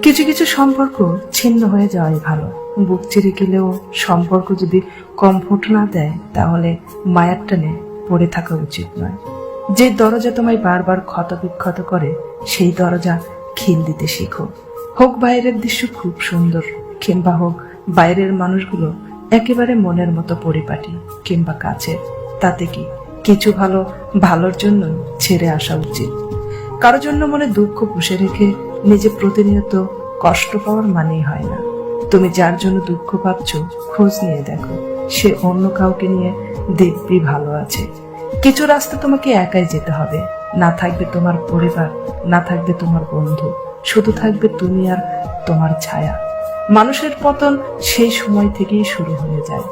কিছু কিছু সম্পর্ক ছিন্ন হয়ে যাওয়াই ভালো। বুক চিরে গেলেও সম্পর্ক যদি কমফোর্ট না দেয়, তাহলে মায়ার টানে পড়ে থাকা উচিত নয়। যে দরজা তোমায় বারবার ক্ষতবিক্ষত করে, সেই দরজা খিল দিতে শিখো। হোক বাইরের দৃশ্য খুব সুন্দর, কিংবা হোক বাইরের মানুষগুলো একেবারে মনের মতো পরিপাটি কিংবা কাছে, তাতে কি কিছু ভালোর জন্য ছেড়ে আসা উচিত। কারো জন্য মনে দুঃখ পুষে রেখে নিজে প্রতিনিয়ত কষ্ট পাওয়ার মানেই হয় না। তুমি যার জন্য দুঃখ পাচ্ছ, খোঁজ নিয়ে দেখো সে অন্য কাউকে নিয়ে দিব্যি ভালো আছে। কিছু রাস্তা তোমাকে একাই যেতে হবে। না থাকবে তোমার পরিবার, না থাকবে তোমার বন্ধু, শুধু থাকবে তুমি আর তোমার ছায়া। মানুষের পতন সেই সময় থেকেই শুরু হয়ে যায়,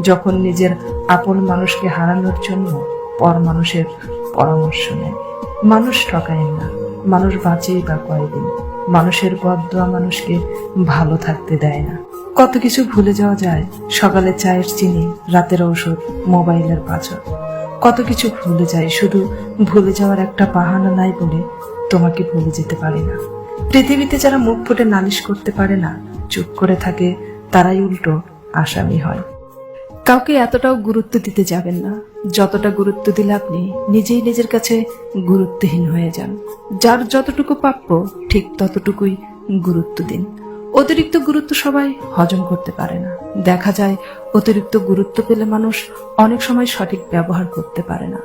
যখন নিজের আপন মানুষকে হারানোর জন্য পর মানুষের পরামর্শ নেয়। মানুষ ঠকায় না, মানুষ বাঁচেই বা কয়দিন। মানুষের বদদোয়া মানুষকে ভালো থাকতে দেয় না। কত কিছু ভুলে যাওয়া যায়, সকালে চায়ের চিনি, রাতের ঔষধ, মোবাইলের পাছর। কত কিছু ভুলে যায়, শুধু ভুলে যাওয়ার একটা বাহানা নাই বলে তোমাকে ভুলে যেতে পারি না। পৃথিবীতে যারা মুখ ফুটে নালিশ করতে পারে না, চুপ করে থাকে, তারাই উল্টো আসামি হয়। কাউকে এতটাও গুরুত্ব দিতে যাবেন না যতটা গুরুত্ব দিলে আপনি নিজেই নিজের কাছে গুরুত্বহীন হয়ে যান। যার যতটুকু প্রাপ্য ঠিক ততটুকুই গুরুত্ব দিন। অতিরিক্ত গুরুত্ব সবাই হজম করতে পারে না। দেখা যায় অতিরিক্ত গুরুত্ব পেলে মানুষ অনেক সময় সঠিক ব্যবহার করতে পারে না।